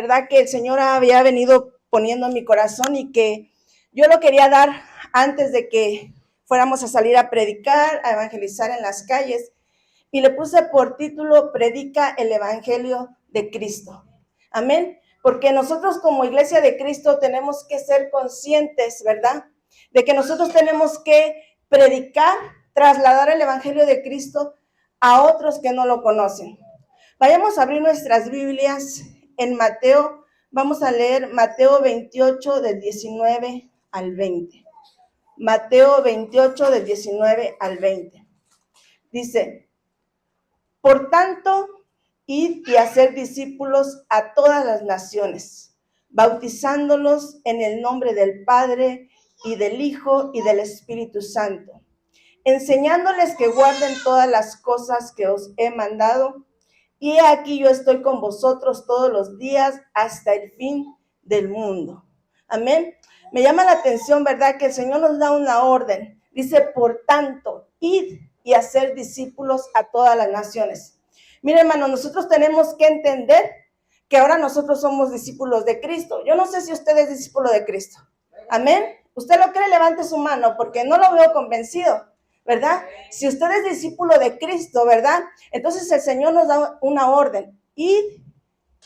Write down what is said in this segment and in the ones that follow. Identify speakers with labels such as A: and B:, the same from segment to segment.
A: verdad que el Señor había venido poniendo en mi corazón y que yo lo quería dar antes de que fuéramos a salir a predicar, a evangelizar en las calles. Y le puse por título, Predica el Evangelio de Cristo. Amén. Porque nosotros como iglesia de Cristo tenemos que ser conscientes, ¿verdad? De que nosotros tenemos que predicar, trasladar el Evangelio de Cristo a otros que no lo conocen. Vayamos a abrir nuestras Biblias en Mateo. Vamos a leer Mateo 28 del 19 al 20. Mateo 28 del 19 al 20. Dice: por tanto, id y hacer discípulos a todas las naciones, bautizándolos en el nombre del Padre y del Hijo y del Espíritu Santo, enseñándoles que guarden todas las cosas que os he mandado. Y aquí yo estoy con vosotros todos los días hasta el fin del mundo. Amén. Me llama la atención, ¿verdad? Que el Señor nos da una orden. Dice, por tanto, id y hacer discípulos a todas las naciones. Mire, hermano, nosotros tenemos que entender que ahora nosotros somos discípulos de Cristo. Yo no sé si usted es discípulo de Cristo. Amén. ¿Usted lo cree? Levante su mano, porque no lo veo convencido, ¿verdad? Si usted es discípulo de Cristo, ¿verdad? Entonces el Señor nos da una orden, id,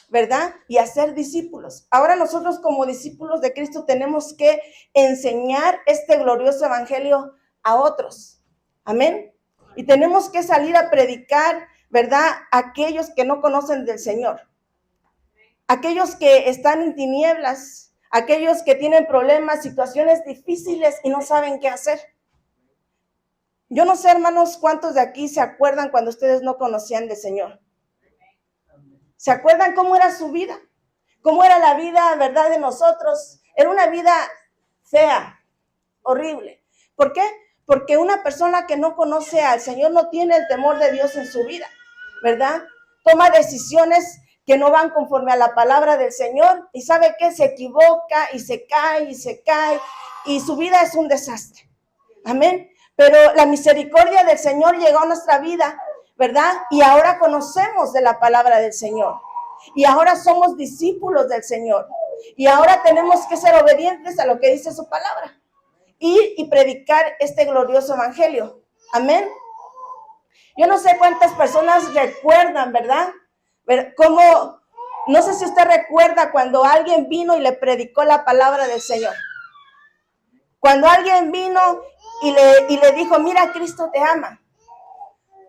A: ¿verdad? Y hacer discípulos. Ahora nosotros como discípulos de Cristo tenemos que enseñar este glorioso evangelio a otros. Amén. Y tenemos que salir a predicar, ¿verdad? A aquellos que no conocen del Señor. Aquellos que están en tinieblas, aquellos que tienen problemas, situaciones difíciles y no saben qué hacer. Yo no sé, hermanos, cuántos de aquí se acuerdan cuando ustedes no conocían del Señor. ¿Se acuerdan cómo era su vida? ¿Cómo era la vida, verdad, de nosotros? Era una vida fea, horrible. ¿Por qué? Porque una persona que no conoce al Señor no tiene el temor de Dios en su vida, ¿verdad? Toma decisiones que no van conforme a la palabra del Señor y sabe que se equivoca y se cae y su vida es un desastre. Amén. Pero la misericordia del Señor llegó a nuestra vida, ¿verdad? Y ahora conocemos de la palabra del Señor. Y ahora somos discípulos del Señor. Y ahora tenemos que ser obedientes a lo que dice su palabra. Ir y predicar este glorioso evangelio. Amén. Yo no sé cuántas personas recuerdan, ¿verdad? Como, no sé si usted recuerda cuando alguien vino y le predicó la palabra del Señor. Cuando alguien vino y le dijo, mira, Cristo te ama.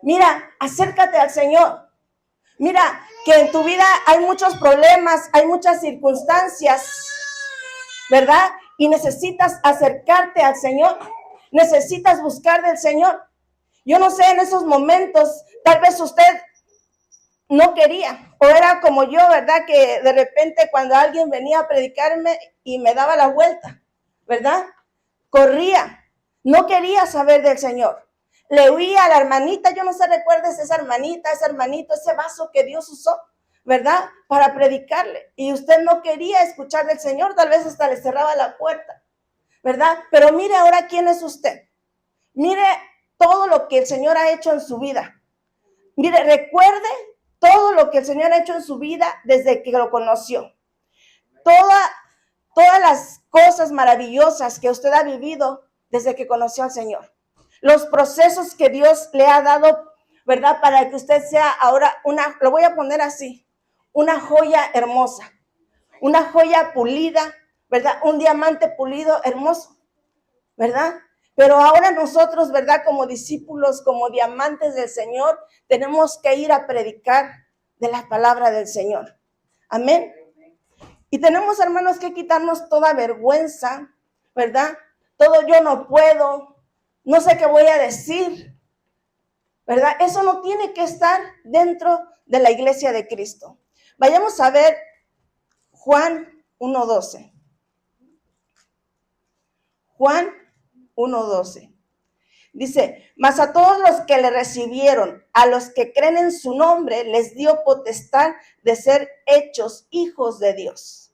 A: Mira, acércate al Señor. Mira, que en tu vida hay muchos problemas, hay muchas circunstancias, ¿verdad? Y necesitas acercarte al Señor. Necesitas buscar del Señor. Yo no sé, en esos momentos, tal vez usted no quería, o era como yo, ¿verdad? Que de repente cuando alguien venía a predicarme y me daba la vuelta, ¿verdad? Corría, no quería saber del Señor. Le huía a la hermanita, yo no sé, recuerdes esa hermanita, ese hermanito, ese vaso que Dios usó, ¿verdad? Para predicarle. Y usted no quería escuchar del Señor, tal vez hasta le cerraba la puerta, ¿verdad? Pero mire ahora quién es usted. Mire todo lo que el Señor ha hecho en su vida. Mire, recuerde todo lo que el Señor ha hecho en su vida desde que lo conoció. Todas las cosas maravillosas que usted ha vivido desde que conoció al Señor. Los procesos que Dios le ha dado, ¿verdad? Para que usted sea ahora lo voy a poner así, una joya hermosa, una joya pulida, ¿verdad? Un diamante pulido hermoso, ¿verdad? Pero ahora nosotros, ¿verdad? Como discípulos, como diamantes del Señor, tenemos que ir a predicar de la palabra del Señor. Amén. Y tenemos, hermanos, que quitarnos toda vergüenza, ¿verdad? Todo yo no puedo, no sé qué voy a decir, ¿verdad? Eso no tiene que estar dentro de la iglesia de Cristo. Vayamos a ver Juan 1:12. Juan 1:12. Dice, mas a todos los que le recibieron, a los que creen en su nombre, les dio potestad de ser hechos hijos de Dios.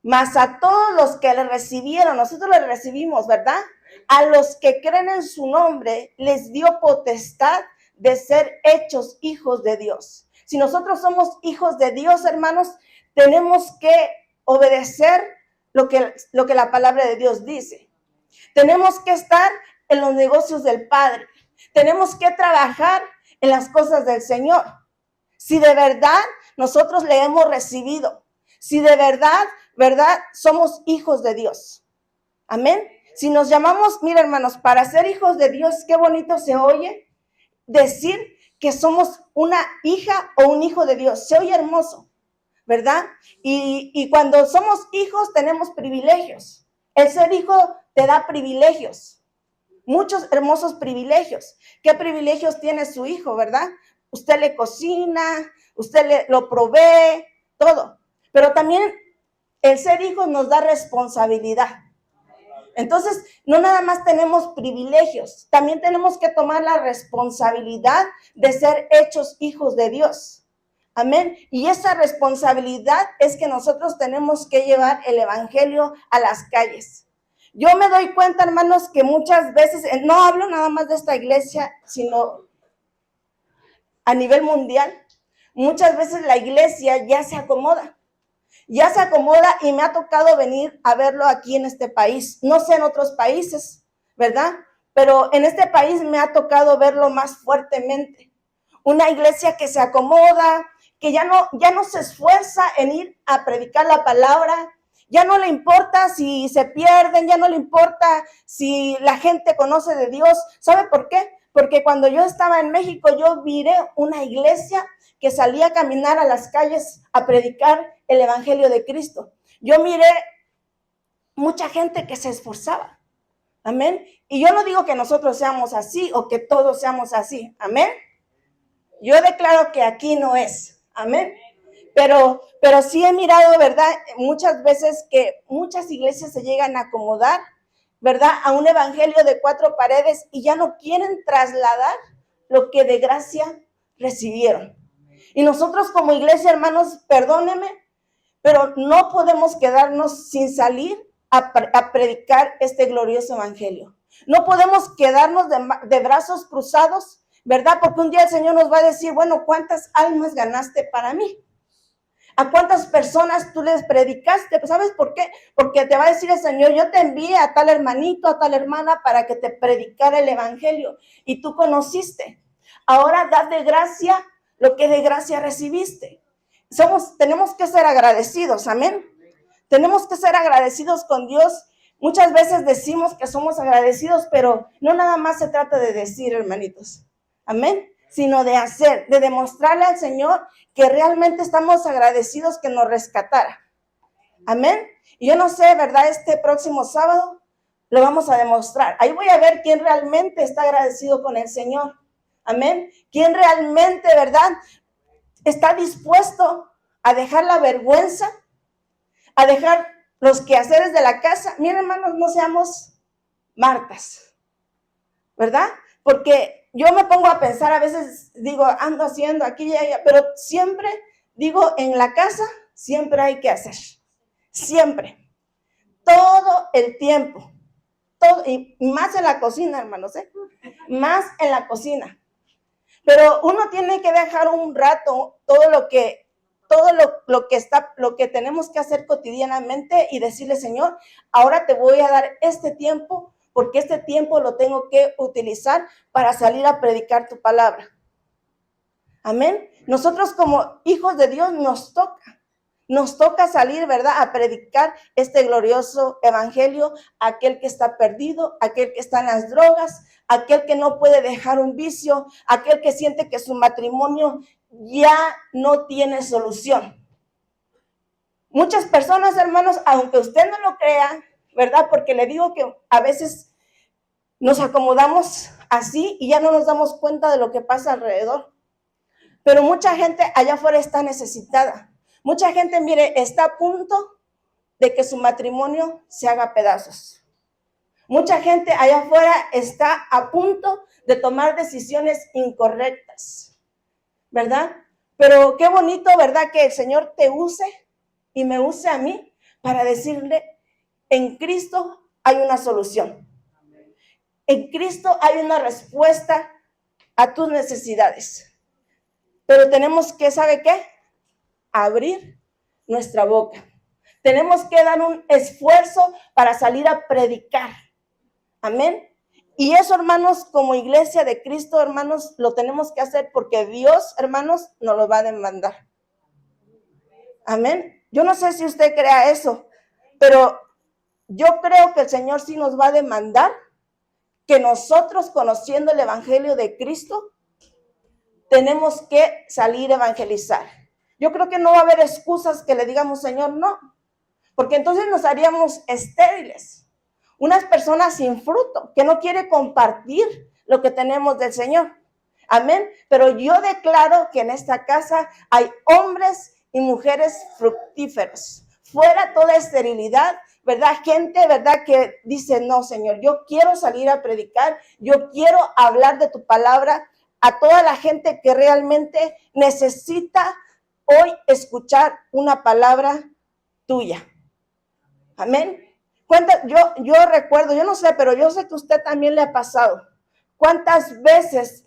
A: Mas a todos los que le recibieron, nosotros le recibimos, ¿verdad? A los que creen en su nombre, les dio potestad de ser hechos hijos de Dios. Si nosotros somos hijos de Dios, hermanos, tenemos que obedecer lo que la palabra de Dios dice. Tenemos que estar en los negocios del Padre. Tenemos que trabajar en las cosas del Señor. Si de verdad nosotros le hemos recibido, si de verdad, somos hijos de Dios. Amén. Si nos llamamos, mira hermanos, para ser hijos de Dios, qué bonito se oye decir que somos una hija o un hijo de Dios. Se oye hermoso, ¿verdad? Y cuando somos hijos tenemos privilegios. El ser hijo te da privilegios, muchos hermosos privilegios. ¿Qué privilegios tiene su hijo, verdad? Usted le cocina, usted lo provee, todo. Pero también el ser hijo nos da responsabilidad. Entonces, no nada más tenemos privilegios, también tenemos que tomar la responsabilidad de ser hechos hijos de Dios. Amén. Y esa responsabilidad es que nosotros tenemos que llevar el evangelio a las calles. Yo me doy cuenta, hermanos, que muchas veces, no hablo nada más de esta iglesia, sino a nivel mundial, muchas veces la iglesia ya se acomoda y me ha tocado venir a verlo aquí en este país. No sé en otros países, ¿verdad? Pero en este país me ha tocado verlo más fuertemente. Una iglesia que se acomoda, que ya no se esfuerza en ir a predicar la palabra, ya no le importa si se pierden, ya no le importa si la gente conoce de Dios. ¿Sabe por qué? Porque cuando yo estaba en México, yo miré una iglesia que salía a caminar a las calles a predicar el evangelio de Cristo. Yo miré mucha gente que se esforzaba. Amén. Y yo no digo que nosotros seamos así o que todos seamos así. Amén. Yo declaro que aquí no es. Amén. Pero sí he mirado, ¿verdad? Muchas veces que muchas iglesias se llegan a acomodar, ¿verdad? A un evangelio de 4 paredes y ya no quieren trasladar lo que de gracia recibieron. Y nosotros como iglesia, hermanos, perdónenme, pero no podemos quedarnos sin salir a predicar este glorioso evangelio. No podemos quedarnos de brazos cruzados, ¿verdad? Porque un día el Señor nos va a decir, bueno, ¿cuántas almas ganaste para mí? ¿A cuántas personas tú les predicaste? ¿Sabes por qué? Porque te va a decir el Señor, yo te envié a tal hermanito, a tal hermana para que te predicara el evangelio y tú conociste. Ahora da de gracia lo que de gracia recibiste. Tenemos que ser agradecidos, amén. Tenemos que ser agradecidos con Dios. Muchas veces decimos que somos agradecidos, pero no nada más se trata de decir, hermanitos, amén, sino de hacer, de demostrarle al Señor que realmente estamos agradecidos que nos rescatara, amén. Y yo no sé, ¿verdad? Este próximo sábado lo vamos a demostrar. Ahí voy a ver quién realmente está agradecido con el Señor, amén. Quién realmente, ¿verdad?, está dispuesto a dejar la vergüenza, a dejar los quehaceres de la casa. Miren, hermanos, no seamos Martas, ¿verdad? Porque yo me pongo a pensar, a veces digo, ando haciendo aquí y allá, pero siempre digo, en la casa siempre hay que hacer, siempre, todo el tiempo, todo, y más en la cocina, hermanos, más en la cocina. Pero uno tiene que dejar un rato todo lo que tenemos que hacer cotidianamente y decirle, Señor, ahora te voy a dar este tiempo, porque este tiempo lo tengo que utilizar para salir a predicar tu palabra. Amén. Nosotros como hijos de Dios nos toca salir, ¿verdad?, a predicar este glorioso evangelio a aquel que está perdido, aquel que está en las drogas, aquel que no puede dejar un vicio, aquel que siente que su matrimonio ya no tiene solución. Muchas personas, hermanos, aunque usted no lo crea, ¿verdad?, porque le digo que a veces nos acomodamos así y ya no nos damos cuenta de lo que pasa alrededor. Pero mucha gente allá afuera está necesitada. Mucha gente, mire, está a punto de que su matrimonio se haga pedazos. Mucha gente allá afuera está a punto de tomar decisiones incorrectas, ¿verdad? Pero qué bonito, ¿verdad?, que el Señor te use y me use a mí para decirle, en Cristo hay una solución. En Cristo hay una respuesta a tus necesidades. Pero tenemos que, ¿sabe qué?, abrir nuestra boca. Tenemos que dar un esfuerzo para salir a predicar. Amén. Y eso, hermanos, como iglesia de Cristo, hermanos, lo tenemos que hacer porque Dios, hermanos, nos lo va a demandar. Amén. Yo no sé si usted crea eso, pero yo creo que el Señor sí nos va a demandar que nosotros, conociendo el evangelio de Cristo, tenemos que salir a evangelizar. Yo creo que no va a haber excusas que le digamos, Señor, no, porque entonces nos haríamos estériles, unas personas sin fruto, que no quiere compartir lo que tenemos del Señor. Amén. Pero yo declaro que en esta casa hay hombres y mujeres fructíferos. Fuera toda esterilidad, ¿verdad? Gente, ¿verdad? Que dice, no, Señor, yo quiero salir a predicar, yo quiero hablar de tu palabra a toda la gente que realmente necesita hoy escuchar una palabra tuya. Amén. Yo recuerdo, yo no sé, pero yo sé que a usted también le ha pasado. ¿Cuántas veces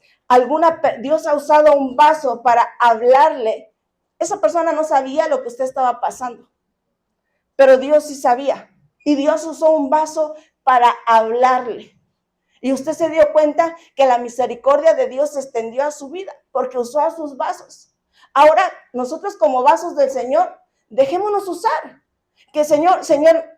A: Dios ha usado un vaso para hablarle? Esa persona no sabía lo que usted estaba pasando, pero Dios sí sabía. Y Dios usó un vaso para hablarle. Y usted se dio cuenta que la misericordia de Dios se extendió a su vida porque usó a sus vasos. Ahora, nosotros como vasos del Señor, dejémonos usar. Que Señor,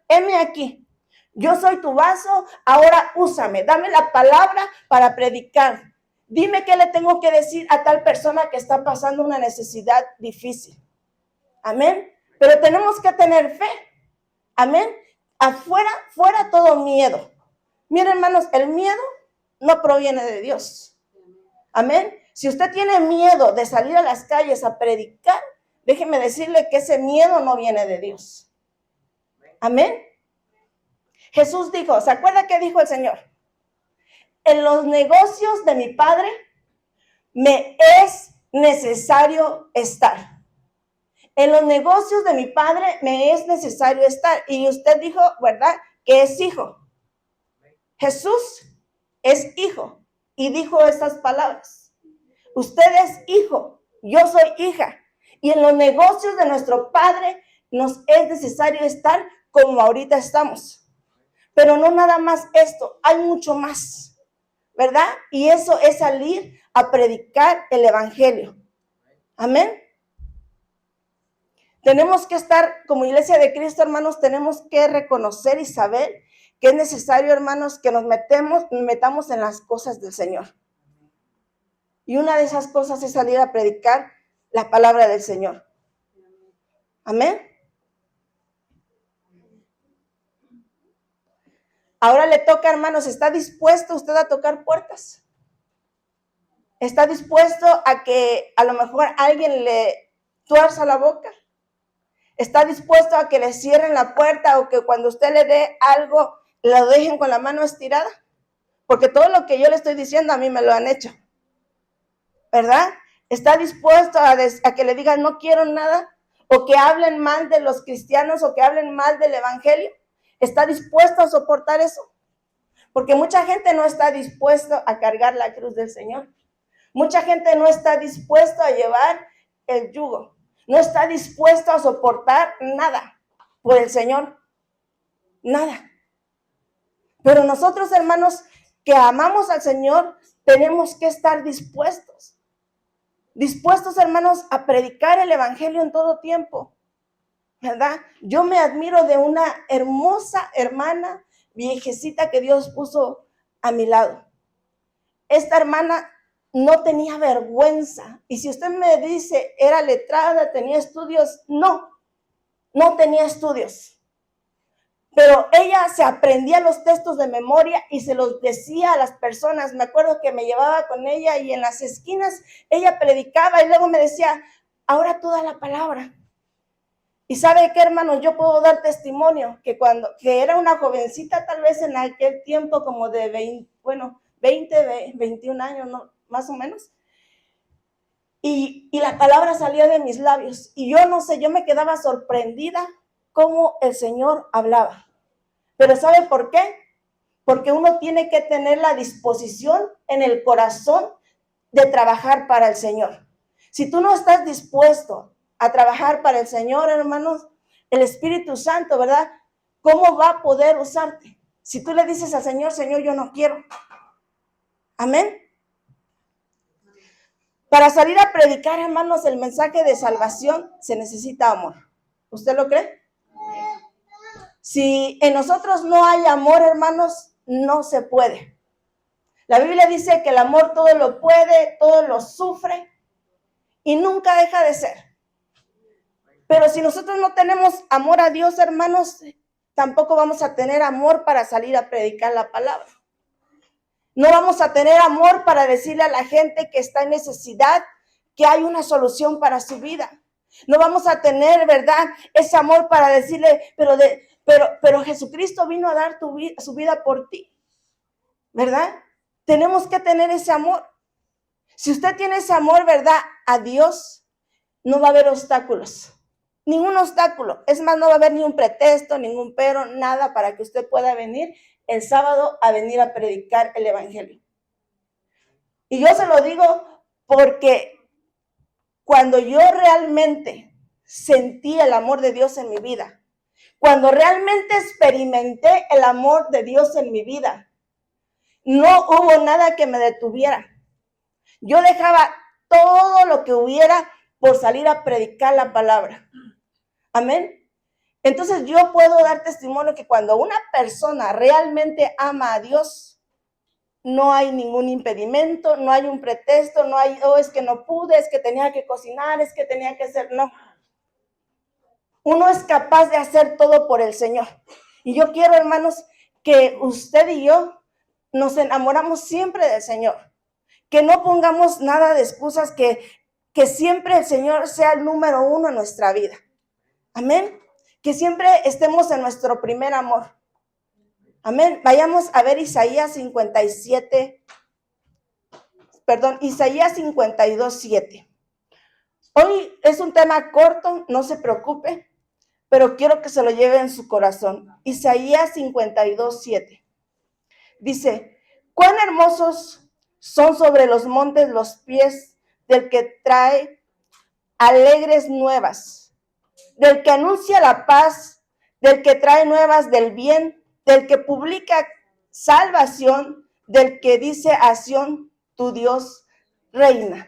A: heme aquí. Yo soy tu vaso, ahora úsame. Dame la palabra para predicar. Dime qué le tengo que decir a tal persona que está pasando una necesidad difícil. Amén. Pero tenemos que tener fe. Amén. Fuera todo miedo. Miren, hermanos, el miedo no proviene de Dios. Amén. Si usted tiene miedo de salir a las calles a predicar, déjeme decirle que ese miedo no viene de Dios. Amén. Jesús dijo, ¿se acuerda qué dijo el Señor? En los negocios de mi Padre me es necesario estar. En los negocios de mi Padre me es necesario estar. Y usted dijo, ¿verdad? Que es hijo. Jesús es hijo y dijo estas palabras. Usted es hijo, yo soy hija. Y en los negocios de nuestro Padre nos es necesario estar como ahorita estamos. Pero no nada más esto, hay mucho más, ¿verdad? Y eso es salir a predicar el evangelio. Amén. Tenemos que estar como iglesia de Cristo, hermanos, tenemos que reconocer y saber que es necesario, hermanos, que nos metamos en las cosas del Señor. Y una de esas cosas es salir a predicar la palabra del Señor. Amén. Ahora le toca, hermanos, ¿está dispuesto usted a tocar puertas? ¿Está dispuesto a que a lo mejor alguien le tuerza la boca? ¿Está dispuesto a que le cierren la puerta o que cuando usted le dé algo, lo dejen con la mano estirada? Porque todo lo que yo le estoy diciendo a mí me lo han hecho. ¿Verdad? ¿Está dispuesto a que le digan no quiero nada? ¿O que hablen mal de los cristianos o que hablen mal del evangelio? ¿Está dispuesto a soportar eso? Porque mucha gente no está dispuesto a cargar la cruz del Señor. Mucha gente no está dispuesto a llevar el yugo. No está dispuesto a soportar nada por el Señor. Nada. Pero nosotros, hermanos, que amamos al Señor, tenemos que estar dispuestos. Dispuestos, hermanos, a predicar el evangelio en todo tiempo. ¿Verdad? Yo me admiro de una hermosa hermana viejecita que Dios puso a mi lado. Esta hermana no tenía vergüenza. Y si usted me dice, era letrada, tenía estudios, no tenía estudios. Pero ella se aprendía los textos de memoria y se los decía a las personas. Me acuerdo que me llevaba con ella y en las esquinas ella predicaba y luego me decía, ahora toda la palabra. Y ¿sabe qué, hermanos? Yo puedo dar testimonio que que era una jovencita, tal vez en aquel tiempo como de 20, 21 años, ¿no? Más o menos. Y la palabra salía de mis labios. Y yo no sé, yo me quedaba sorprendida cómo el Señor hablaba. Pero ¿sabe por qué? Porque uno tiene que tener la disposición en el corazón de trabajar para el Señor. Si tú no estás dispuesto a trabajar para el Señor, hermanos, el Espíritu Santo, ¿verdad? ¿Cómo va a poder usarte? Si tú le dices al Señor, Señor, yo no quiero. Amén. Para salir a predicar, hermanos, el mensaje de salvación se necesita amor. ¿Usted lo cree? Si en nosotros no hay amor, hermanos, no se puede. La Biblia dice que el amor todo lo puede, todo lo sufre y nunca deja de ser. Pero si nosotros no tenemos amor a Dios, hermanos, tampoco vamos a tener amor para salir a predicar la palabra. No vamos a tener amor para decirle a la gente que está en necesidad que hay una solución para su vida. No vamos a tener, ¿verdad?, ese amor para decirle, pero Jesucristo vino a dar su vida por ti, ¿verdad? Tenemos que tener ese amor. Si usted tiene ese amor, ¿verdad?, a Dios, no va a haber obstáculos. Ningún obstáculo. Es más, no va a haber ni un pretexto, ningún pero, nada para que usted pueda venir el sábado a venir a predicar el evangelio. Y yo se lo digo porque cuando yo realmente sentí el amor de Dios en mi vida, cuando realmente experimenté el amor de Dios en mi vida, no hubo nada que me detuviera. Yo dejaba todo lo que hubiera por salir a predicar la palabra. Amén. Entonces yo puedo dar testimonio que cuando una persona realmente ama a Dios, no hay ningún impedimento, no hay un pretexto, no hay, es que no pude, es que tenía que cocinar, es que tenía que hacer, no. Uno es capaz de hacer todo por el Señor. Y yo quiero, hermanos, que usted y yo nos enamoramos siempre del Señor. Que no pongamos nada de excusas, que siempre el Señor sea el número uno en nuestra vida. Amén. Que siempre estemos en nuestro primer amor. Amén. Vayamos a ver Isaías 52:7. Hoy es un tema corto, no se preocupe, pero quiero que se lo lleve en su corazón. Isaías 52:7. Dice, cuán hermosos son sobre los montes los pies del que trae alegres nuevas, del que anuncia la paz, del que trae nuevas del bien, del que publica salvación, del que dice a Sión, tu Dios reina.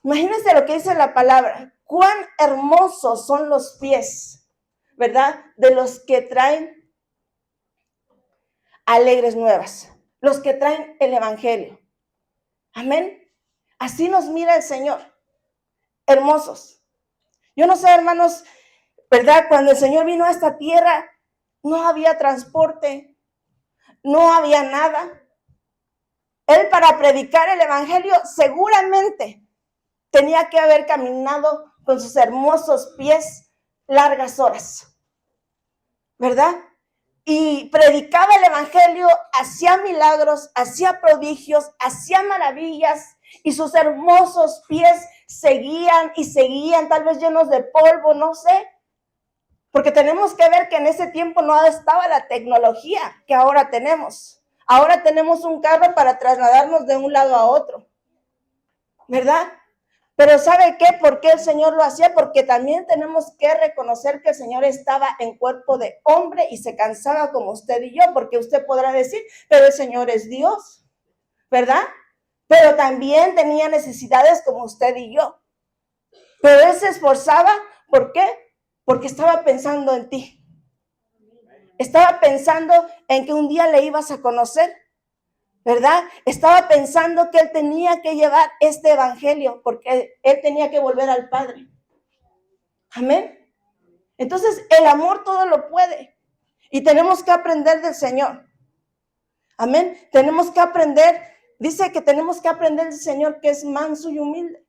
A: Imagínense lo que dice la palabra. Cuán hermosos son los pies, ¿verdad?, de los que traen alegres nuevas, los que traen el evangelio. Amén. Así nos mira el Señor. Hermosos. Yo no sé, hermanos, ¿verdad? Cuando el Señor vino a esta tierra, no había transporte, no había nada. Él, para predicar el evangelio, seguramente tenía que haber caminado con sus hermosos pies largas horas, ¿verdad? Y predicaba el evangelio, hacía milagros, hacía prodigios, hacía maravillas, y sus hermosos pies seguían y seguían, tal vez llenos de polvo, no sé. Porque tenemos que ver que en ese tiempo no estaba la tecnología que ahora tenemos. Ahora tenemos un carro para trasladarnos de un lado a otro, ¿verdad? Pero ¿sabe qué? ¿Por qué el Señor lo hacía? Porque también tenemos que reconocer que el Señor estaba en cuerpo de hombre y se cansaba como usted y yo, porque usted podrá decir, pero el Señor es Dios, ¿verdad? Pero también tenía necesidades como usted y yo. Pero Él se esforzaba, ¿por qué? Porque estaba pensando en ti. Estaba pensando en que un día le ibas a conocer, ¿verdad? Estaba pensando que Él tenía que llevar este evangelio porque Él tenía que volver al Padre. Amén. Entonces, el amor todo lo puede. Y tenemos que aprender del Señor. Amén. Tenemos que aprender, dice que tenemos que aprender del Señor que es manso y humilde.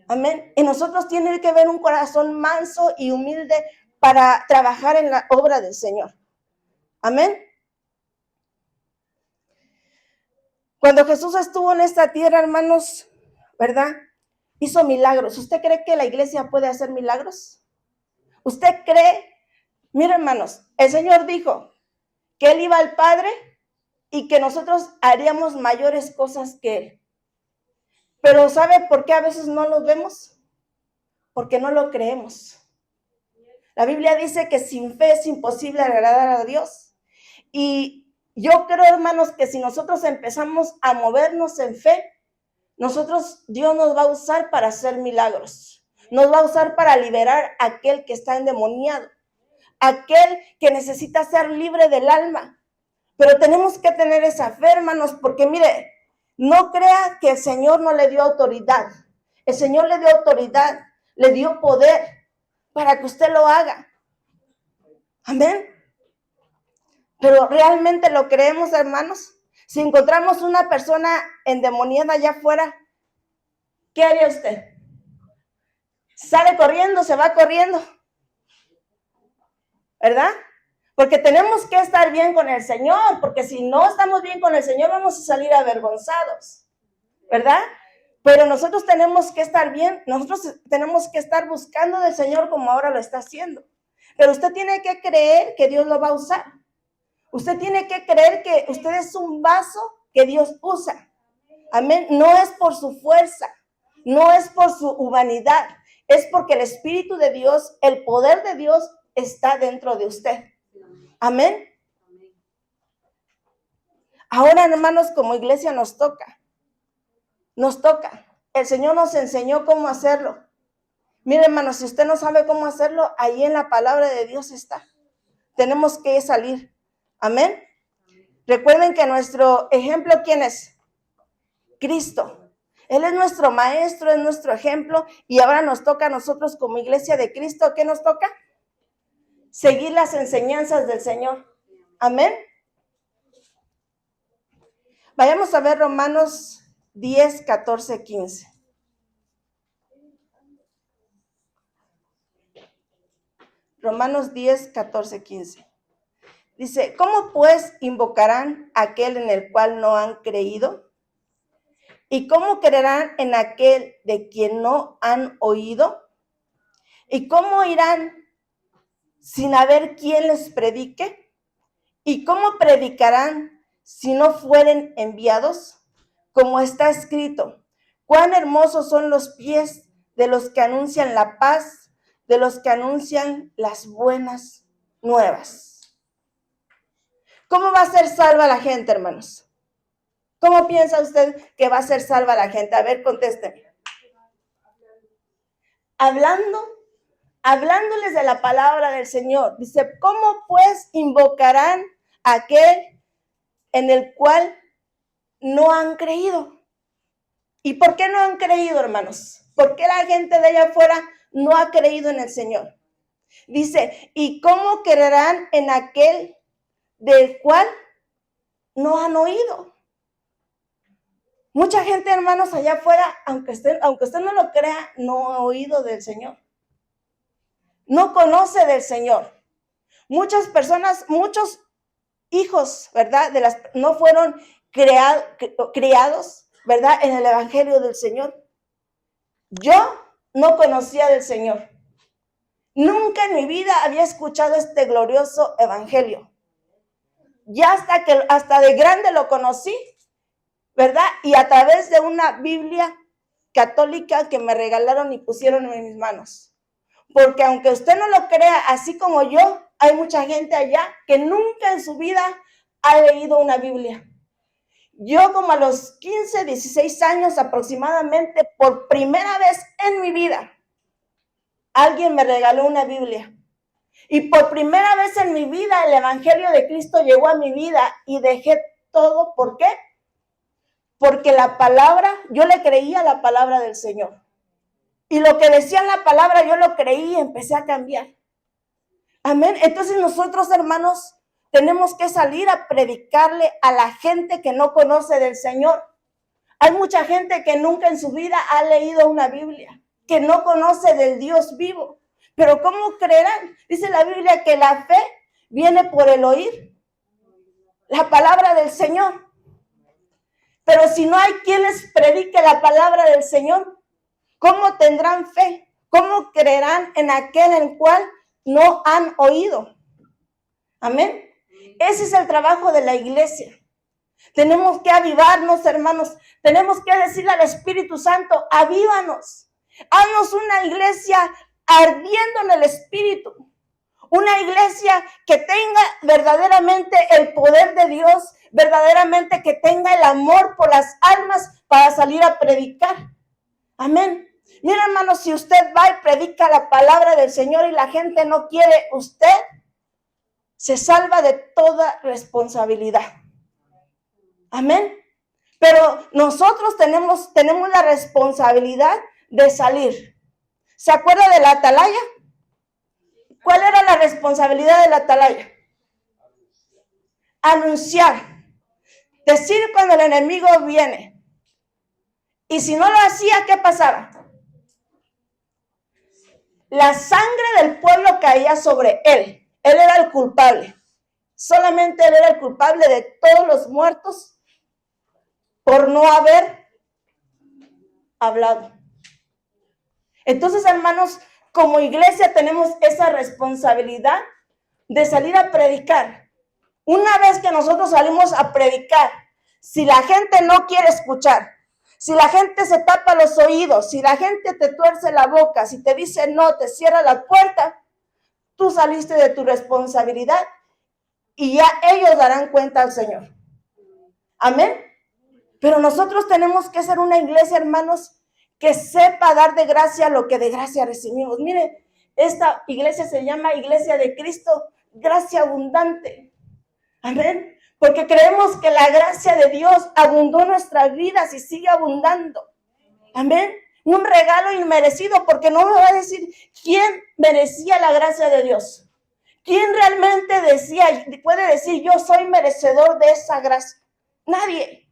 A: Amén. Y nosotros tiene que ver un corazón manso y humilde para trabajar en la obra del Señor. Amén. Cuando Jesús estuvo en esta tierra, hermanos, ¿verdad? Hizo milagros. ¿Usted cree que la iglesia puede hacer milagros? ¿Usted cree? Mira, hermanos, el Señor dijo que Él iba al Padre y que nosotros haríamos mayores cosas que Él. Pero ¿sabe por qué a veces no los vemos? porque no lo creemos. La Biblia dice que sin fe es imposible agradar a Dios. Y yo creo, hermanos, que si nosotros empezamos a movernos en fe, Dios nos va a usar para hacer milagros. Nos va a usar para liberar a aquel que está endemoniado, aquel que necesita ser libre del alma. Pero tenemos que tener esa fe, hermanos, porque mire, no crea que el Señor no le dio autoridad. El Señor le dio autoridad, le dio poder para que usted lo haga. Amén. Pero realmente lo creemos, hermanos. Si encontramos una persona endemoniada allá afuera, ¿qué haría usted? ¿Sale corriendo? ¿Se va corriendo? ¿Verdad? Porque tenemos que estar bien con el Señor, porque si no estamos bien con el Señor, vamos a salir avergonzados, ¿verdad? Pero nosotros tenemos que estar bien, nosotros tenemos que estar buscando del Señor como ahora lo está haciendo. Pero usted tiene que creer que Dios lo va a usar. Usted tiene que creer que usted es un vaso que Dios usa. Amén. No es por su fuerza, no es por su humanidad, es porque el Espíritu de Dios, el poder de Dios está dentro de usted. Amén. Ahora, hermanos, como iglesia nos toca. El Señor nos enseñó cómo hacerlo. Mire, hermanos, si usted no sabe cómo hacerlo, ahí en la palabra de Dios está. Tenemos que salir. Amén. Recuerden que nuestro ejemplo, ¿quién es? Cristo. Él es nuestro maestro, es nuestro ejemplo, y ahora nos toca a nosotros como iglesia de Cristo. ¿Qué nos toca? Seguir las enseñanzas del Señor. Amén. Vayamos a ver Romanos 10, 14, 15. Romanos 10, 14, 15. Dice, ¿cómo pues invocarán a aquel en el cual no han creído? ¿Y cómo creerán en aquel de quien no han oído? ¿Y cómo irán sin haber quien les predique? ¿Y cómo predicarán si no fueren enviados? Como está escrito, cuán hermosos son los pies de los que anuncian la paz, de los que anuncian las buenas nuevas. ¿Cómo va a ser salva la gente, hermanos? ¿Cómo piensa usted que va a ser salva la gente? A ver, contésteme. Hablándoles de la palabra del Señor. Dice, ¿cómo pues invocarán a aquel en el cual no han creído? ¿Y por qué no han creído, hermanos? ¿Por qué la gente de allá afuera no ha creído en el Señor? Dice, ¿y cómo creerán en aquel del cual no han oído? Mucha gente, hermanos, allá afuera, aunque usted no lo crea, no ha oído del Señor. No conoce del Señor. Muchas personas, muchos hijos, ¿verdad? No fueron criados, ¿verdad? En el evangelio del Señor. Yo no conocía del Señor. Nunca en mi vida había escuchado este glorioso evangelio. Ya hasta de grande lo conocí, ¿verdad? Y a través de una Biblia católica que me regalaron y pusieron en mis manos. Porque aunque usted no lo crea, así como yo, hay mucha gente allá que nunca en su vida ha leído una Biblia. Yo como a los 15, 16 años aproximadamente, por primera vez en mi vida, alguien me regaló una Biblia. Y por primera vez en mi vida el Evangelio de Cristo llegó a mi vida y dejé todo. ¿Por qué? Porque yo le creía la palabra del Señor. Y lo que decía la palabra yo lo creí y empecé a cambiar. Amén. Entonces nosotros, hermanos, tenemos que salir a predicarle a la gente que no conoce del Señor. Hay mucha gente que nunca en su vida ha leído una Biblia, que no conoce del Dios vivo. Pero ¿cómo creerán? Dice la Biblia que la fe viene por el oír la palabra del Señor. Pero si no hay quien les predique la palabra del Señor, ¿cómo tendrán fe? ¿Cómo creerán en aquel en el cual no han oído? Amén. Ese es el trabajo de la iglesia. Tenemos que avivarnos, hermanos. Tenemos que decirle al Espíritu Santo, avívanos. Haznos una iglesia ardiendo en el Espíritu. Una iglesia que tenga verdaderamente el poder de Dios, verdaderamente que tenga el amor por las almas para salir a predicar. Amén. Mira, hermano, si usted va y predica la palabra del Señor y la gente no quiere, usted se salva de toda responsabilidad. Amén. Pero nosotros tenemos la responsabilidad de salir. ¿Se acuerda de la atalaya? ¿Cuál era la responsabilidad de la atalaya? Anunciar. Decir cuando el enemigo viene. Y si no lo hacía, ¿qué pasaba? La sangre del pueblo caía sobre él. Él era el culpable. Solamente él era el culpable de todos los muertos por no haber hablado. Entonces, hermanos, como iglesia tenemos esa responsabilidad de salir a predicar. Una vez que nosotros salimos a predicar, si la gente no quiere escuchar, si la gente se tapa los oídos, si la gente te tuerce la boca, si te dice no, te cierra la puerta, tú saliste de tu responsabilidad y ya ellos darán cuenta al Señor. Amén. Pero nosotros tenemos que ser una iglesia, hermanos, que sepa dar de gracia lo que de gracia recibimos. Mire, esta iglesia se llama Iglesia de Cristo, gracia abundante. Amén. Porque creemos que la gracia de Dios abundó en nuestras vidas y sigue abundando. Amén. Un regalo inmerecido, porque no me va a decir quién merecía la gracia de Dios. ¿Quién realmente puede decir yo soy merecedor de esa gracia? Nadie.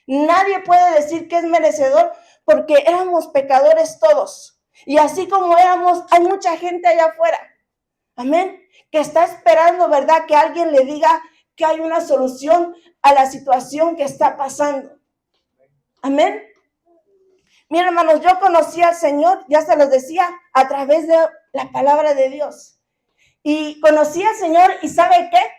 A: Nadie puede decir que es merecedor porque éramos pecadores todos. Y así como éramos, hay mucha gente allá afuera. Amén. Que está esperando, ¿verdad? Que alguien le diga que hay una solución a la situación que está pasando. Amén. Miren, hermanos, yo conocí al Señor, ya se los decía, a través de la palabra de Dios. Y conocí al Señor y ¿sabe qué?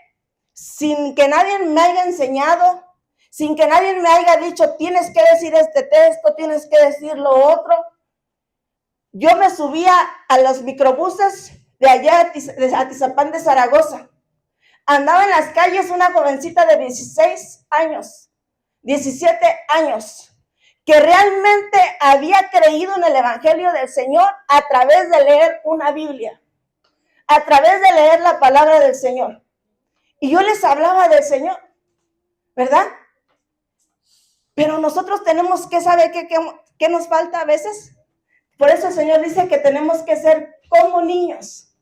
A: Sin que nadie me haya enseñado, sin que nadie me haya dicho, tienes que decir este texto, tienes que decir lo otro. Yo me subía a los microbuses de allá de Atizapán de Zaragoza. Andaba en las calles una jovencita de 16 años, 17 años, que realmente había creído en el Evangelio del Señor a través de leer una Biblia, a través de leer la palabra del Señor. Y yo les hablaba del Señor, ¿verdad? Pero nosotros tenemos que saber qué nos falta a veces. Por eso el Señor dice que tenemos que ser como niños.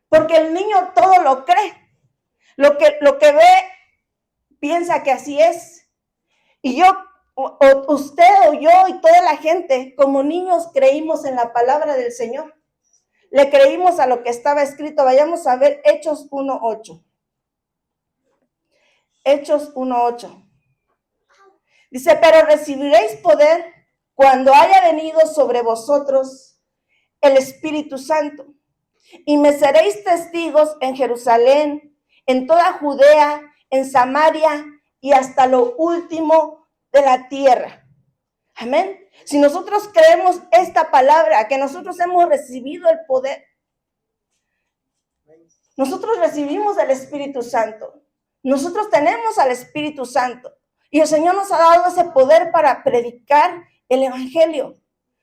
A: Porque el niño todo lo cree. Lo que ve, piensa que así es. Y yo, usted o yo y toda la gente, como niños, creímos en la palabra del Señor. Le creímos a lo que estaba escrito. Vayamos a ver Hechos 1:8. Hechos 1:8. Dice, pero recibiréis poder cuando haya venido sobre vosotros el Espíritu Santo. Y me seréis testigos en Jerusalén, en toda Judea, en Samaria y hasta lo último de la tierra. Amén. Si nosotros creemos esta palabra, que nosotros hemos recibido el poder, nosotros recibimos el Espíritu Santo. Nosotros tenemos al Espíritu Santo. Y el Señor nos ha dado ese poder para predicar el Evangelio.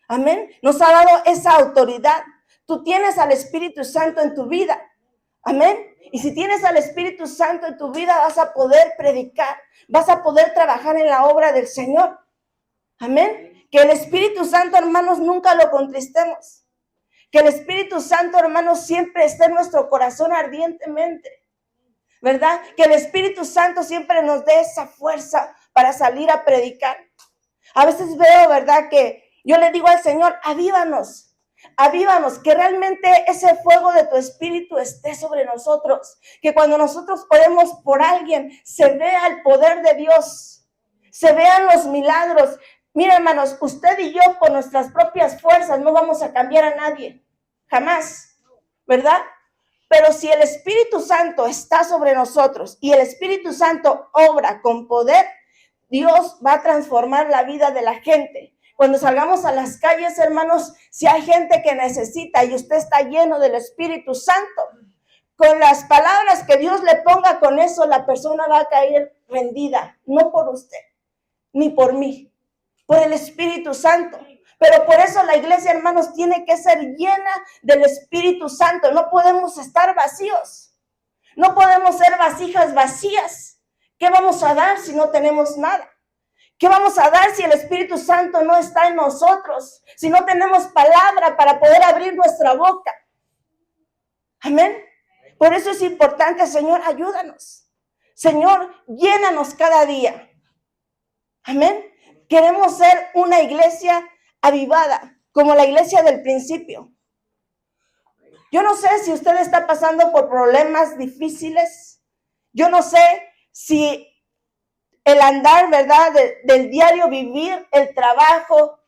A: Amén. Nos ha dado esa autoridad. Tú tienes al Espíritu Santo en tu vida. Amén. Y si tienes al Espíritu Santo en tu vida, vas a poder predicar. Vas a poder trabajar en la obra del Señor. Amén. Que el Espíritu Santo, hermanos, nunca lo contristemos. Que el Espíritu Santo, hermanos, siempre esté en nuestro corazón ardientemente. ¿Verdad? Que el Espíritu Santo siempre nos dé esa fuerza para salir a predicar. A veces veo, ¿verdad? Que yo le digo al Señor, avívanos, que realmente ese fuego de tu Espíritu esté sobre nosotros. Que cuando nosotros oremos por alguien, se vea el poder de Dios, se vean los milagros. Mira, hermanos, usted y yo con nuestras propias fuerzas no vamos a cambiar a nadie, jamás, ¿verdad? Pero si el Espíritu Santo está sobre nosotros y el Espíritu Santo obra con poder, Dios va a transformar la vida de la gente. cuando salgamos a las calles, hermanos, si hay gente que necesita y usted está lleno del Espíritu Santo, con las palabras que Dios le ponga, con eso la persona va a caer rendida, no por usted, ni por mí, por el Espíritu Santo. Pero por eso la iglesia, hermanos, tiene que ser llena del Espíritu Santo. No podemos estar vacíos. No podemos ser vasijas vacías. ¿Qué vamos a dar si no tenemos nada? ¿Qué vamos a dar si el Espíritu Santo no está en nosotros? Si no tenemos palabra para poder abrir nuestra boca. Amén. Por eso es importante, Señor, ayúdanos. Señor, llénanos cada día. Amén. Queremos ser una iglesia avivada, como la iglesia del principio. Yo no sé si usted está pasando por problemas difíciles. Yo no sé si el andar, ¿verdad? Del diario vivir, el trabajo,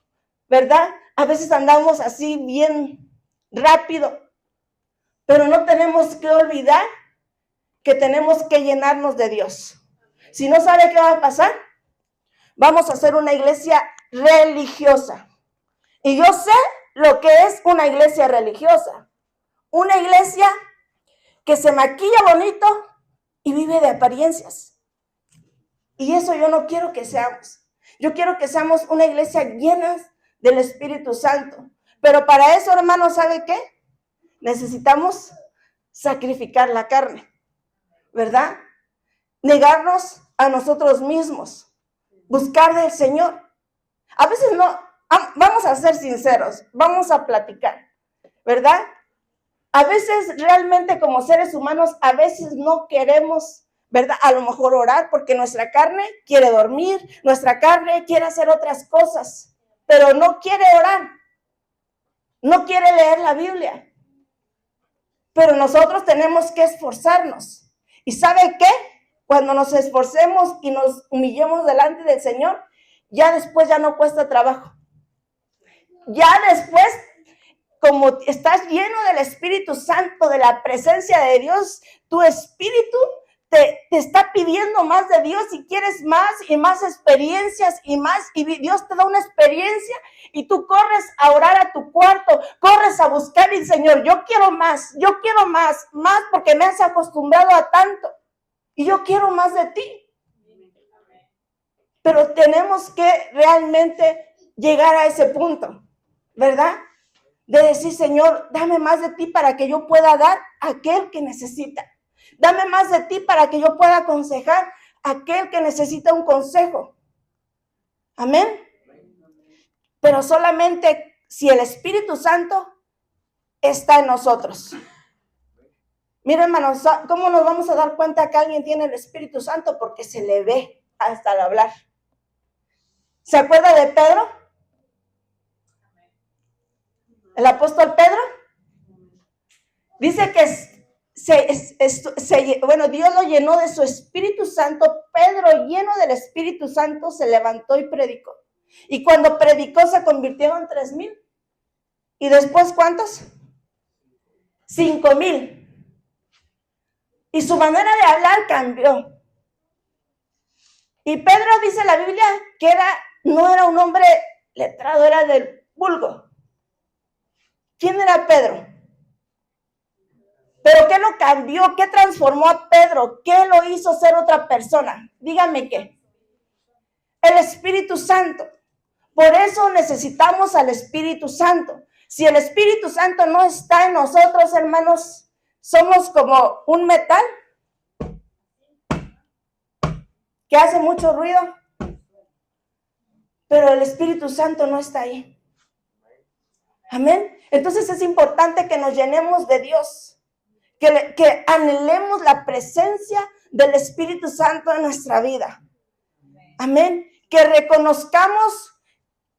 A: ¿verdad? A veces andamos así bien rápido, pero no tenemos que olvidar que tenemos que llenarnos de Dios. Si no sabe qué va a pasar, vamos a hacer una iglesia religiosa. Y yo sé lo que es una iglesia religiosa. Una iglesia que se maquilla bonito y vive de apariencias. Y eso yo no quiero que seamos. Yo quiero que seamos una iglesia llena del Espíritu Santo. Pero para eso, hermanos, ¿sabe qué? Necesitamos sacrificar la carne, ¿verdad? Negarnos a nosotros mismos. Buscar del Señor. A veces no. Vamos a ser sinceros, vamos a platicar, ¿verdad? A veces realmente como seres humanos, a veces no queremos, ¿verdad? A lo mejor orar porque nuestra carne quiere dormir, nuestra carne quiere hacer otras cosas, pero no quiere orar, no quiere leer la Biblia. Pero nosotros tenemos que esforzarnos. ¿Y sabe qué? Cuando nos esforcemos y nos humillemos delante del Señor, ya después ya no cuesta trabajo. Ya después, como estás lleno del Espíritu Santo, de la presencia de Dios, tu espíritu te está pidiendo más de Dios y quieres más y más experiencias y más. Y Dios te da una experiencia y tú corres a orar a tu cuarto, corres a buscar y Señor, yo quiero más porque me has acostumbrado a tanto y yo quiero más de ti. Pero tenemos que realmente llegar a ese punto, ¿verdad? De decir, Señor, dame más de ti para que yo pueda dar a aquel que necesita. Dame más de ti para que yo pueda aconsejar a aquel que necesita un consejo. Amén. Pero solamente si el Espíritu Santo está en nosotros. Miren, hermanos, ¿cómo nos vamos a dar cuenta que alguien tiene el Espíritu Santo? Porque se le ve hasta al hablar. ¿Se acuerda de Pedro? El apóstol Pedro dice que Dios lo llenó de su Espíritu Santo. Pedro, lleno del Espíritu Santo, se levantó y predicó. Y cuando predicó se convirtieron en 3,000. ¿Y después cuántos? 5,000. Y su manera de hablar cambió. Y Pedro dice en la Biblia que no era un hombre letrado, era del vulgo. ¿Quién era Pedro? ¿Pero qué lo cambió? ¿Qué transformó a Pedro? ¿Qué lo hizo ser otra persona? Dígame qué. El Espíritu Santo. Por eso necesitamos al Espíritu Santo. Si el Espíritu Santo no está en nosotros, hermanos, somos como un metal que hace mucho ruido, pero el Espíritu Santo no está ahí. Amén. Entonces es importante que nos llenemos de Dios, que anhelemos la presencia del Espíritu Santo en nuestra vida. Amén. Que reconozcamos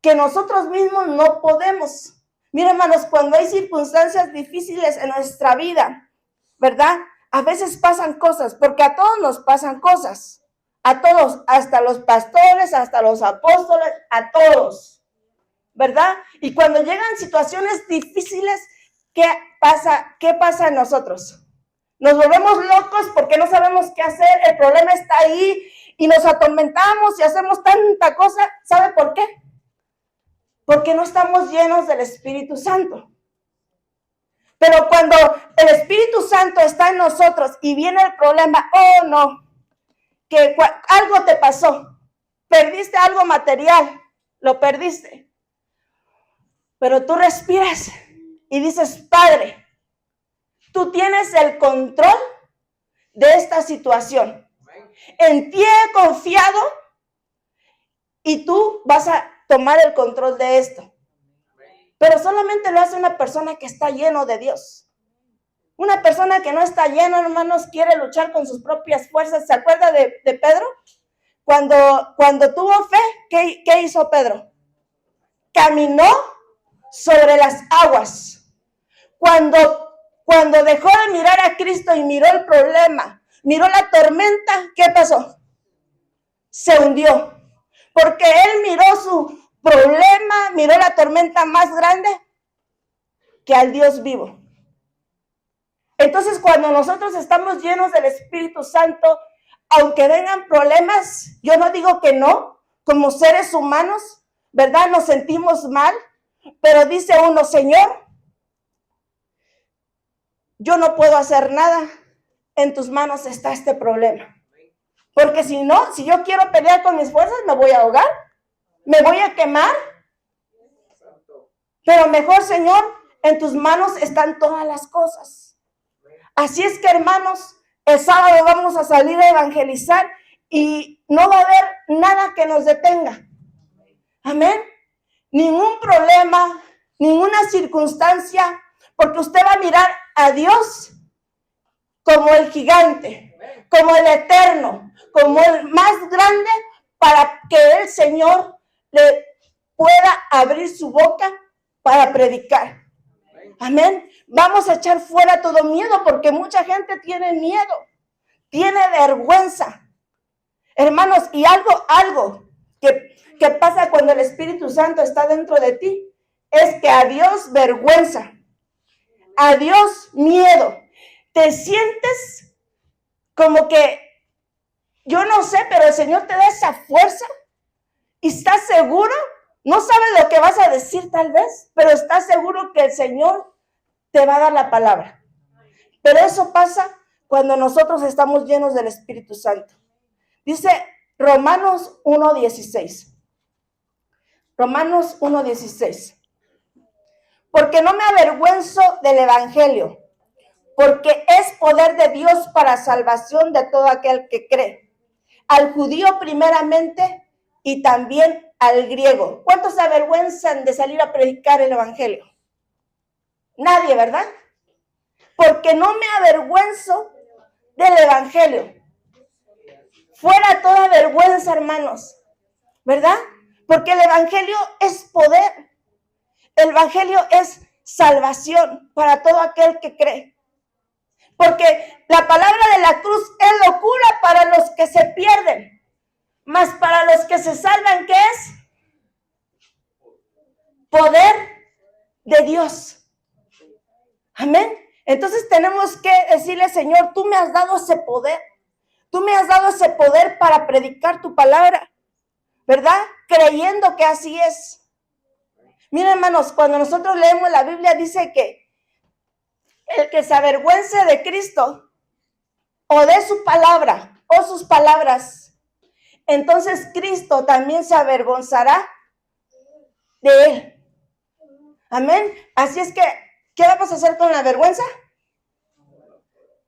A: que nosotros mismos no podemos. Miren, hermanos, cuando hay circunstancias difíciles en nuestra vida, ¿verdad? A veces pasan cosas, porque a todos nos pasan cosas. A todos, hasta los pastores, hasta los apóstoles, a todos, ¿verdad? Y cuando llegan situaciones difíciles, ¿qué pasa en nosotros? Nos volvemos locos porque no sabemos qué hacer, el problema está ahí y nos atormentamos y hacemos tanta cosa. ¿Sabe por qué? porque no estamos llenos del Espíritu Santo. Pero cuando el Espíritu Santo está en nosotros y viene el problema, oh no, que algo te pasó, perdiste algo material, lo perdiste. Pero tú respiras y dices, Padre, tú tienes el control de esta situación. En ti he confiado y tú vas a tomar el control de esto. Pero solamente lo hace una persona que está lleno de Dios. Una persona que no está llena, hermanos, quiere luchar con sus propias fuerzas. ¿Se acuerda de Pedro? Cuando tuvo fe, ¿qué hizo Pedro? Caminó sobre las aguas. Cuando dejó de mirar a Cristo y miró el problema, miró la tormenta, ¿qué pasó? Se hundió. Porque él miró su problema, miró la tormenta más grande que al Dios vivo. Entonces, cuando nosotros estamos llenos del Espíritu Santo, aunque vengan problemas, yo no digo que no, como seres humanos, ¿verdad? Nos sentimos mal, pero dice uno, Señor, yo no puedo hacer nada, en tus manos está este problema. Porque si no, si yo quiero pelear con mis fuerzas, me voy a ahogar, me voy a quemar. Pero mejor, Señor, en tus manos están todas las cosas. Así es que, hermanos, el sábado vamos a salir a evangelizar y no va a haber nada que nos detenga. Amén. Ningún problema, ninguna circunstancia, porque usted va a mirar a Dios como el gigante, como el eterno, como el más grande, para que el Señor le pueda abrir su boca para predicar. Amén. Vamos a echar fuera todo miedo, porque mucha gente tiene miedo, tiene vergüenza. Hermanos, y algo que pasa cuando el Espíritu Santo está dentro de ti, es que a Dios vergüenza, a Dios miedo. Te sientes como que, yo no sé, pero el Señor te da esa fuerza y estás seguro, no sabes lo que vas a decir tal vez, pero estás seguro que el Señor te va a dar la palabra. Pero eso pasa cuando nosotros estamos llenos del Espíritu Santo. Dice Romanos 1:16. Romanos 1:16. Porque no me avergüenzo del Evangelio, porque es poder de Dios para salvación de todo aquel que cree. Al judío primeramente y también al griego. ¿Cuántos se avergüenzan de salir a predicar el Evangelio? Nadie, ¿verdad? Porque no me avergüenzo del Evangelio. Fuera toda vergüenza, hermanos, ¿verdad? Porque el Evangelio es poder. El Evangelio es salvación para todo aquel que cree. Porque la palabra de la cruz es locura para los que se pierden, mas para los que se salvan, ¿qué es? Poder de Dios. Amén. Entonces tenemos que decirle, Señor, tú me has dado ese poder. Tú me has dado ese poder para predicar tu palabra, ¿verdad? Creyendo que así es. Miren, hermanos, cuando nosotros leemos la Biblia, dice que el que se avergüence de Cristo o de su palabra o sus palabras, entonces Cristo también se avergonzará de él. Amén. Así es que, ¿qué vamos a hacer con la vergüenza?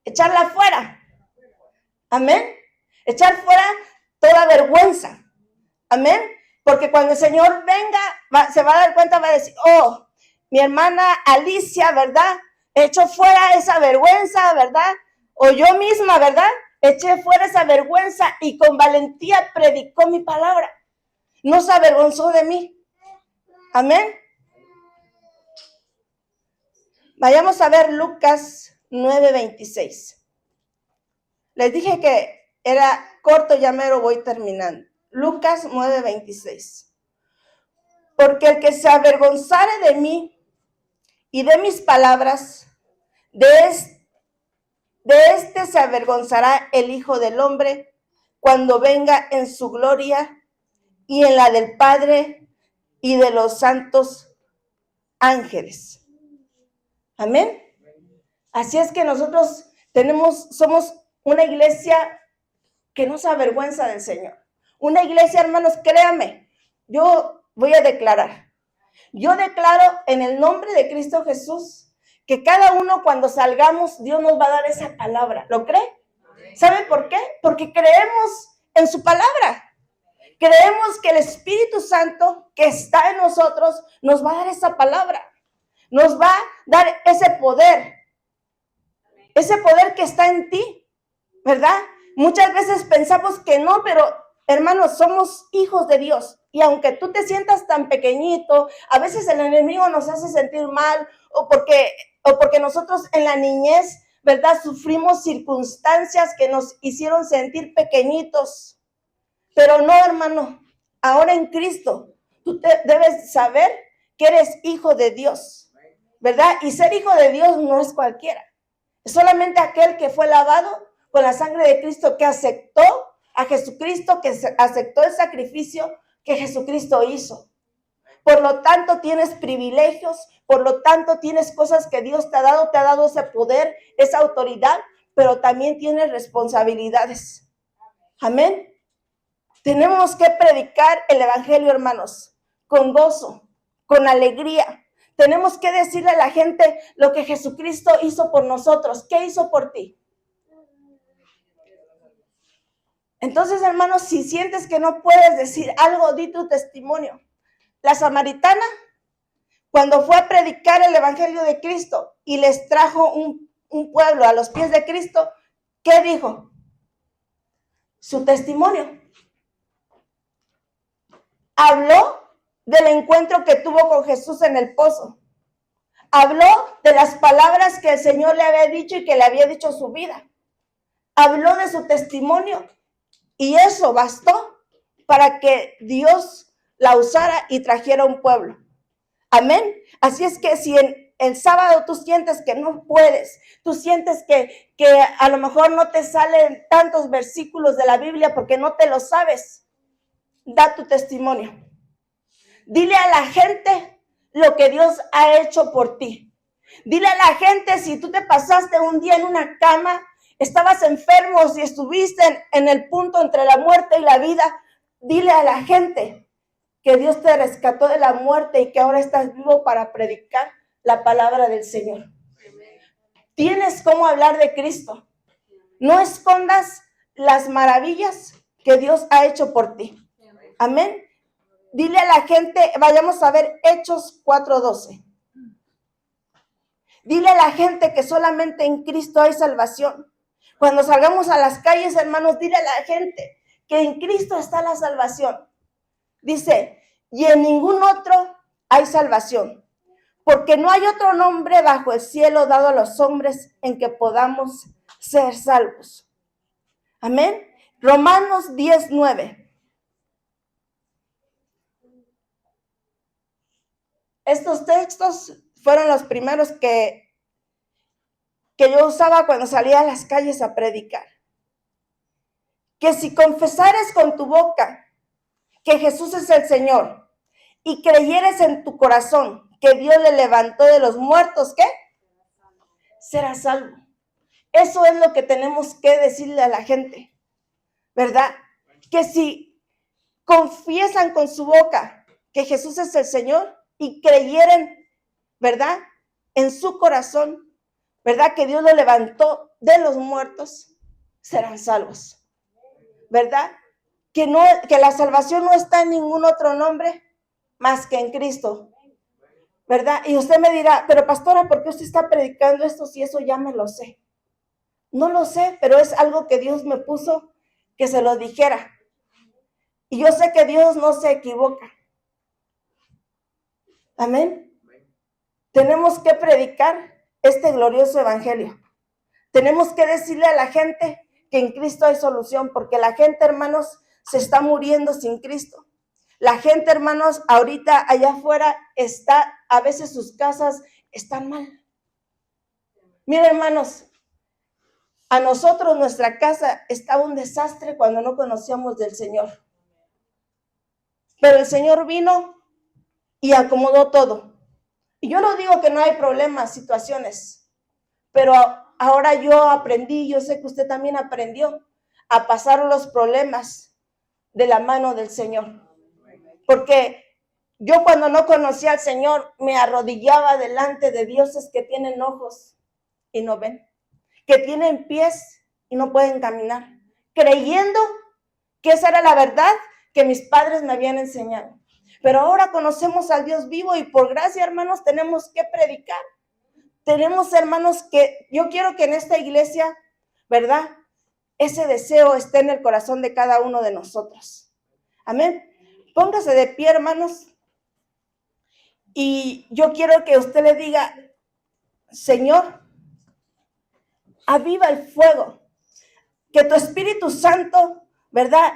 A: Echarla fuera. Amén. Echar fuera toda vergüenza. Amén. Porque cuando el Señor venga, se va a dar cuenta, va a decir, oh, mi hermana Alicia, ¿verdad? Echó fuera esa vergüenza, ¿verdad? O yo misma, ¿verdad? Eché fuera esa vergüenza y con valentía predicó mi palabra. No se avergonzó de mí. Amén. Vayamos a ver Lucas 9:26. Les dije que era corto, ya mero voy terminando. Lucas 9:26. Porque el que se avergonzare de mí y de mis palabras, de este se avergonzará el Hijo del Hombre cuando venga en su gloria y en la del Padre y de los santos ángeles. Amén. Así es que nosotros somos una iglesia que no se avergüenza del Señor. Una iglesia, hermanos, créame, yo voy a declarar. Yo declaro en el nombre de Cristo Jesús que cada uno cuando salgamos, Dios nos va a dar esa palabra. ¿Lo cree? ¿Saben por qué? Porque creemos en su palabra. Creemos que el Espíritu Santo que está en nosotros nos va a dar esa palabra. Nos va a dar ese poder que está en ti, ¿verdad? Muchas veces pensamos que no, pero hermanos, somos hijos de Dios. Y aunque tú te sientas tan pequeñito, a veces el enemigo nos hace sentir mal o porque nosotros en la niñez, ¿verdad? Sufrimos circunstancias que nos hicieron sentir pequeñitos. Pero no, hermano, ahora en Cristo, tú debes saber que eres hijo de Dios, ¿verdad? Y ser hijo de Dios no es cualquiera. Es solamente aquel que fue lavado con la sangre de Cristo, que aceptó a Jesucristo, que aceptó el sacrificio que Jesucristo hizo. Por lo tanto, tienes privilegios, por lo tanto, tienes cosas que Dios te ha dado ese poder, esa autoridad, pero también tienes responsabilidades. Amén. Tenemos que predicar el evangelio, hermanos, con gozo, con alegría. Tenemos que decirle a la gente lo que Jesucristo hizo por nosotros. ¿Qué hizo por ti? Entonces, hermanos, si sientes que no puedes decir algo, di tu testimonio. La samaritana, cuando fue a predicar el evangelio de Cristo y les trajo un pueblo a los pies de Cristo, ¿qué dijo? Su testimonio. Habló del encuentro que tuvo con Jesús en el pozo. Habló de las palabras que el Señor le había dicho y que le había dicho su vida. Habló de su testimonio y eso bastó para que Dios la usara y trajera un pueblo. Amén. Así es que si en el sábado tú sientes que no puedes, tú sientes que a lo mejor no te salen tantos versículos de la Biblia porque no te lo sabes, da tu testimonio. Dile a la gente lo que Dios ha hecho por ti. Dile a la gente, si tú te pasaste un día en una cama, estabas enfermo, si estuviste en el punto entre la muerte y la vida, dile a la gente que Dios te rescató de la muerte y que ahora estás vivo para predicar la palabra del Señor. Tienes cómo hablar de Cristo. No escondas las maravillas que Dios ha hecho por ti. Amén. Dile a la gente, vayamos a ver Hechos 4:12. Dile a la gente que solamente en Cristo hay salvación. Cuando salgamos a las calles, hermanos, dile a la gente que en Cristo está la salvación. Dice, y en ningún otro hay salvación, porque no hay otro nombre bajo el cielo dado a los hombres en que podamos ser salvos. Amén. Romanos 10:9. Estos textos fueron los primeros que yo usaba cuando salía a las calles a predicar. Que si confesares con tu boca que Jesús es el Señor y creyeres en tu corazón que Dios le levantó de los muertos, ¿qué? Serás salvo. Eso es lo que tenemos que decirle a la gente, ¿verdad? Que si confiesan con su boca que Jesús es el Señor y creyeren, ¿verdad? En su corazón, ¿verdad? Que Dios lo levantó de los muertos, serán salvos, ¿verdad? Que la salvación no está en ningún otro nombre más que en Cristo, ¿verdad? Y usted me dirá, pero pastora, ¿por qué usted está predicando esto si eso ya me lo sé? No lo sé, pero es algo que Dios me puso que se lo dijera. Y yo sé que Dios no se equivoca. Amén. Tenemos que predicar este glorioso evangelio. Tenemos que decirle a la gente que en Cristo hay solución, porque la gente, hermanos, se está muriendo sin Cristo. La gente, hermanos, ahorita allá afuera a veces sus casas están mal. Miren, hermanos, a nosotros nuestra casa estaba un desastre cuando no conocíamos del Señor. Pero el Señor vino y acomodó todo. Y yo no digo que no hay problemas, situaciones, pero ahora yo aprendí, yo sé que usted también aprendió a pasar los problemas de la mano del Señor. Porque yo cuando no conocía al Señor me arrodillaba delante de dioses que tienen ojos y no ven, que tienen pies y no pueden caminar, creyendo que esa era la verdad que mis padres me habían enseñado. Pero ahora conocemos al Dios vivo y por gracia, hermanos, tenemos que predicar. Tenemos, hermanos, que yo quiero que en esta iglesia, ¿verdad? Ese deseo esté en el corazón de cada uno de nosotros. Amén. Póngase de pie, hermanos. Y yo quiero que usted le diga, Señor, aviva el fuego. Que tu Espíritu Santo, ¿verdad?,